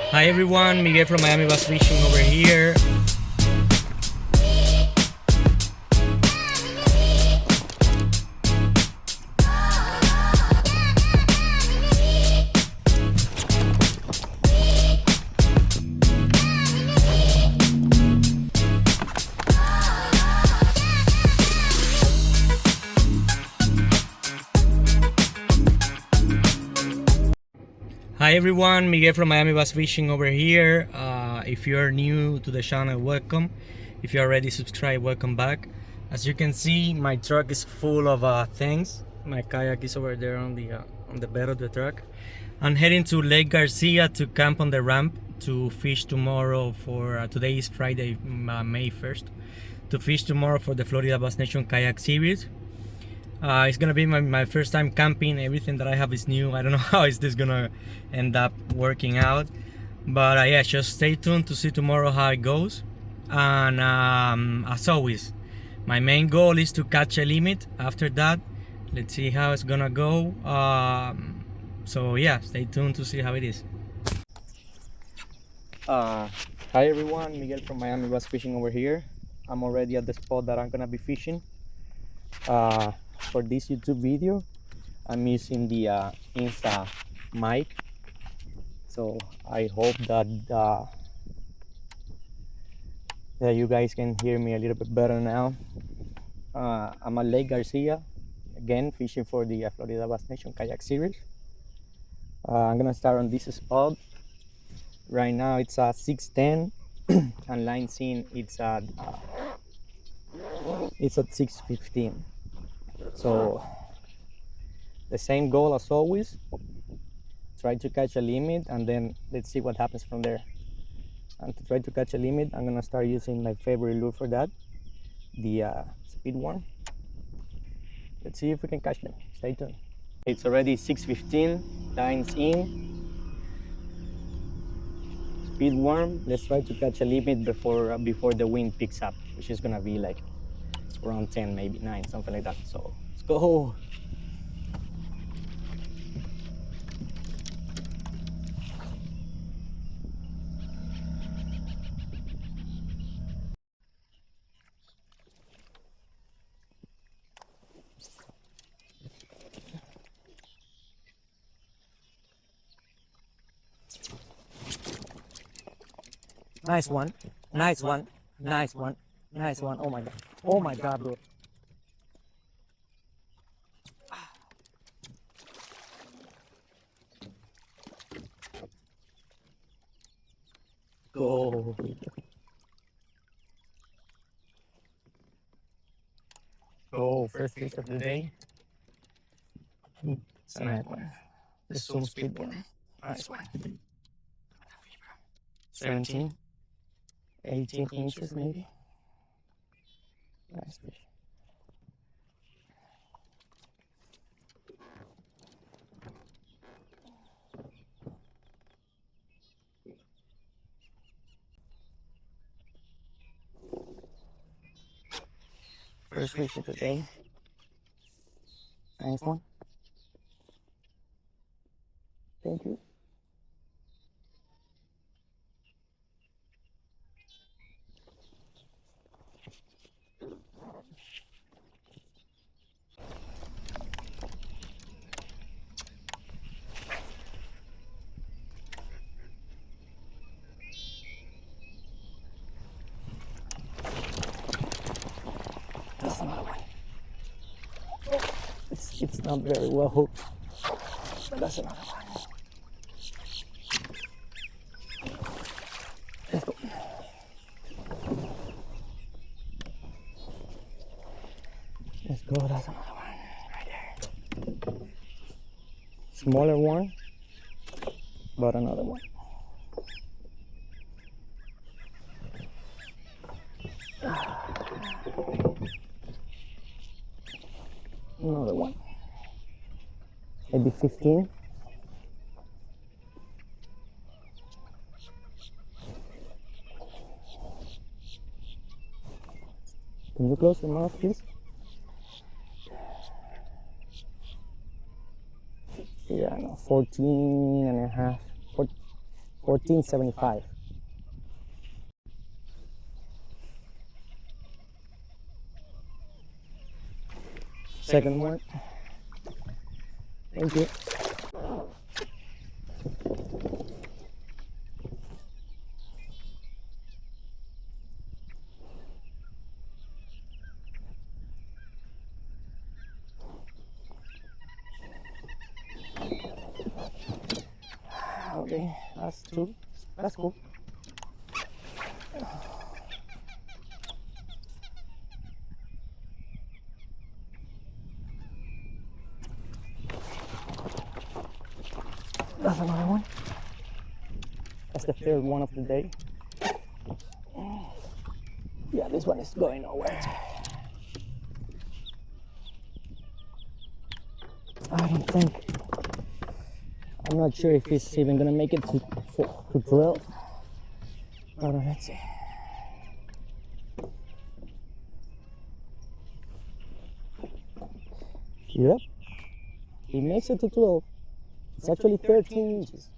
Hi everyone, Miguel from Miami Bass Fishing over here. Hi everyone, Miguel from Miami Bass Fishing over here. If you're new to the channel, welcome. If you already subscribed, welcome back. As you can see, my truck is full of things. My kayak is over there on the bed of the truck. I'm heading to Lake Garcia to camp on the ramp to fish tomorrow for today is Friday, May 1st. To fish tomorrow for the Florida Bass Nation Kayak Series. It's gonna be my first time camping. Everything that I have is new. I don't know how is this gonna end up working out, but yeah, just stay tuned to see tomorrow how it goes. And as always, my main goal is to catch a limit. After that, let's see how it's gonna go. So yeah, stay tuned to see how it is. Hi everyone, Miguel from Miami Bass Fishing over here. I'm already at the spot that I'm gonna be fishing. For this YouTube video, I'm using the Insta mic, so I hope that that you guys can hear me a little bit better now. I'm at Lake Garcia again, fishing for the Florida Bass Nation Kayak Series. I'm gonna start on this spot. Right now it's 6:10 and line scene it's at 6:15. So the same goal as always, try to catch a limit and then let's see what happens from there. And to try to catch a limit, I'm gonna start using my favorite lure for that, the speed worm. Let's see if we can catch them. Stay tuned. It's already 6:15, lines in, speed worm. Let's try to catch a limit before the wind picks up, which is gonna be like around 10, maybe 9, something like that. So let's go. Nice one, nice one, nice one, nice one. Oh my god, bro. Go. Go, first fish of the day. It's a nice one. The Zoom speed worm. Nice one. 17, 18 inches maybe. Nice fish. First fish of the day. Nice one. Thank you. That's another one. It's not very well hooked, but that's another one. Let's go. Let's go, that's another one right there. Smaller one, but another one. Another one. Maybe 15. Can you close your mouth, please? Yeah, no, 14 and a half. 14.75. Second one. Thank you. Okay, that's two. That's cool. That's another one. That's the third one of the day. Yeah, this one is going nowhere. I don't think. I'm not sure if he's even gonna make it to 12. Hold on, let's see. Yep, he makes it to 12. It's actually 13 inches.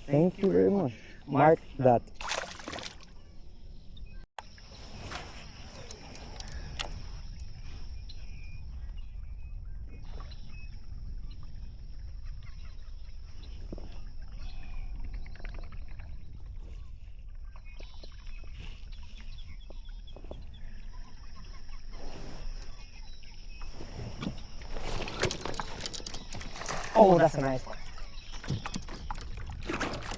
Thank you very much. Mark that. Oh, that's a nice one.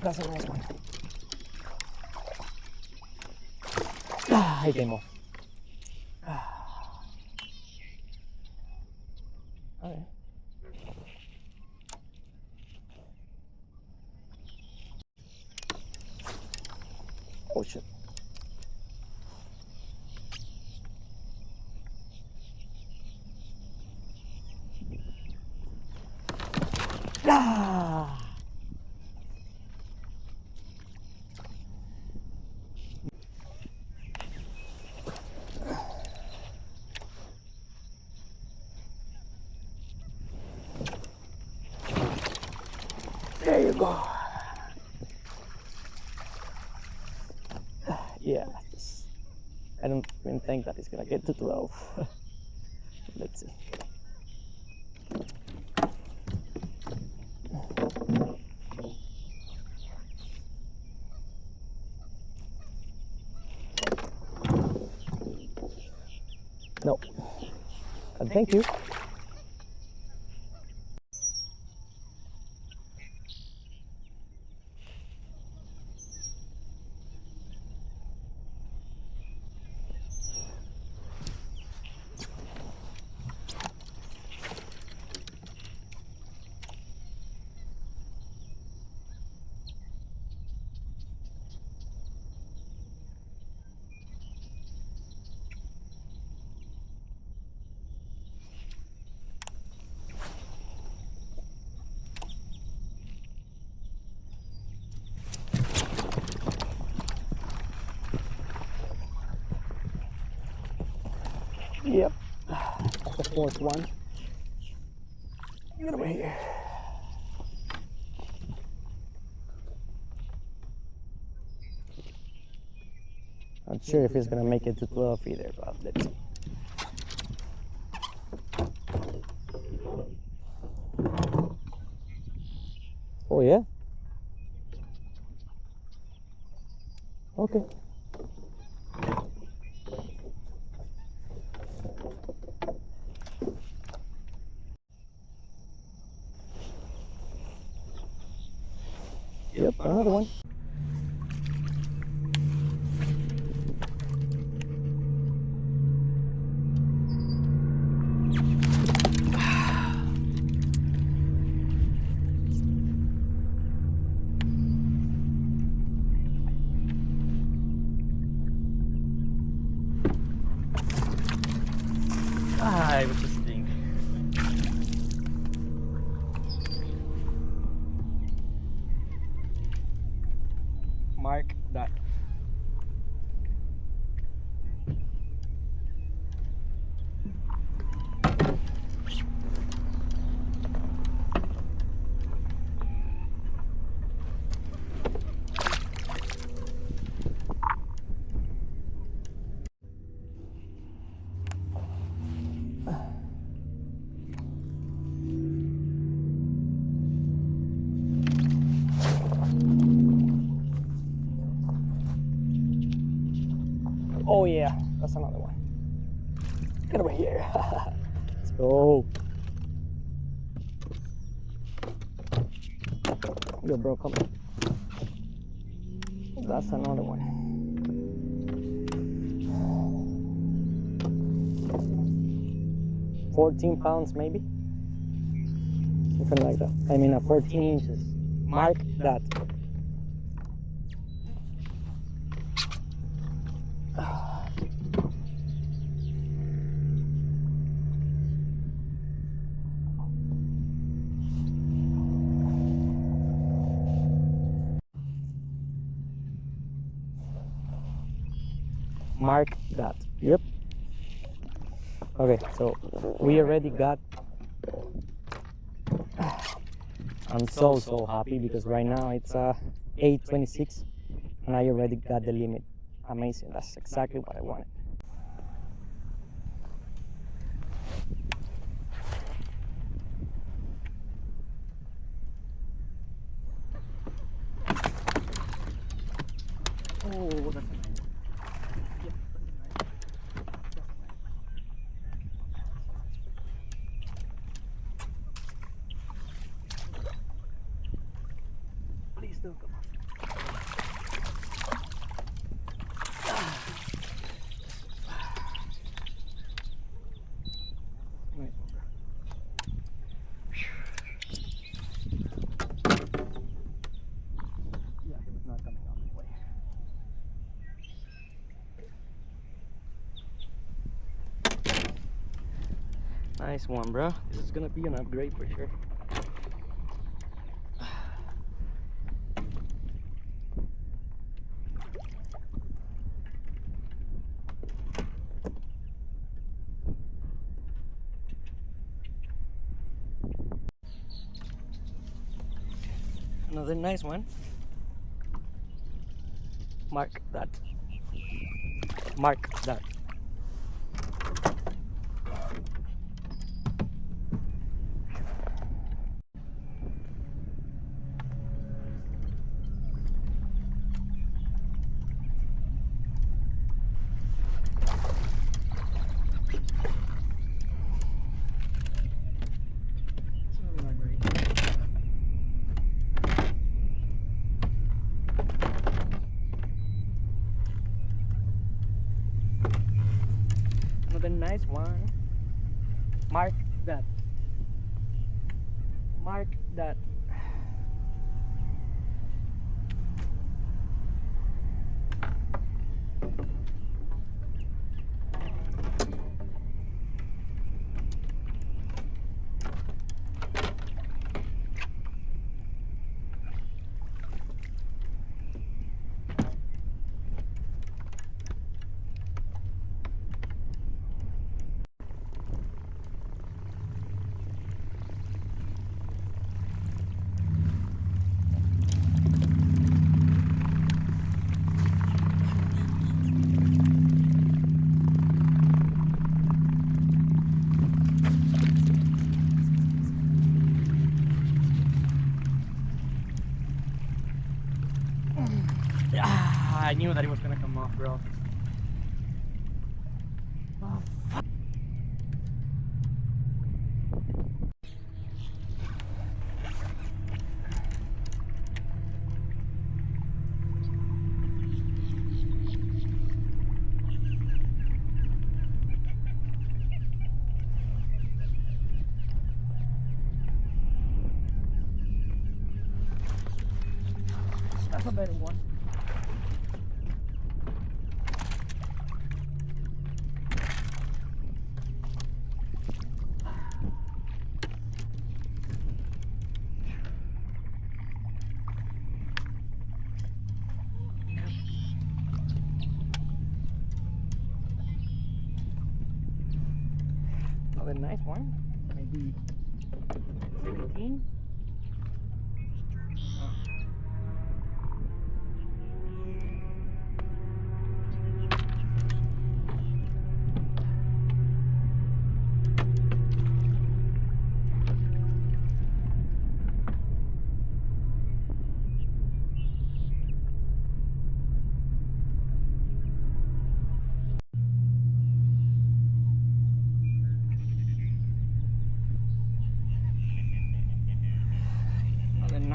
That's a nice one. Ah, he came off. Ah. Okay. Oh shit. Ah. There you go. Yeah, I don't even think that it's gonna get to 12. Let's see. No. Thank you. Yep, that's the fourth one. Get over here. Not sure if he's gonna make it to 12 either, but let's see. Oh yeah? Okay. Yep, another one. Ah, it was just thing. Mark that. Oh yeah, that's another one. Get over here. Let's go. Yo, bro, come on. That's another one. 14 pounds maybe, something like that. I mean 14 inches. Mark that. Mark that. Yep. Okay, so we already got. I'm so happy because right now it's 8:26 and I already got the limit. Amazing. That's exactly what I wanted. Oh, that's nice. Please don't come on. Yeah, he was not coming out this way. Nice one, bro. This is gonna be an upgrade for sure. Another nice one. Mark that. Mark that. Another nice one. Mark that. Mark that. I knew that it was gonna come off, bro. Oh, fuck. That's a better one. Another nice one. Maybe 17.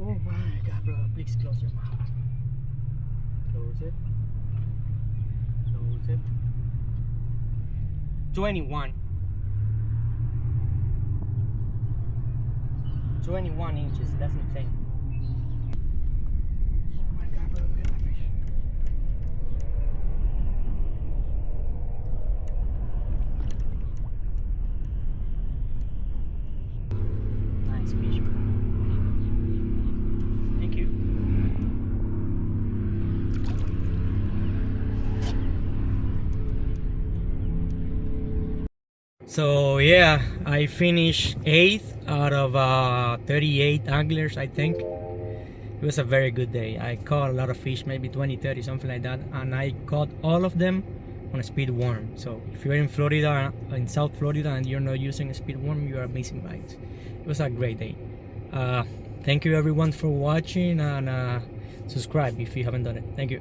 Oh my god, bro, please close your mouth. Close it. Close it. 21. 21 inches, that's insane. Oh my god, bro, look at that fish. Nice fish, bro. Thank you. So yeah, I finished 8th out of 38 anglers, I think. It was a very good day. I caught a lot of fish, maybe 20, 30, something like that, and I caught all of them on a speed worm. So if you're in Florida, in South Florida, and you're not using a speed worm, you are missing bites. It was a great day. Thank you everyone for watching, and subscribe if you haven't done it. Thank you.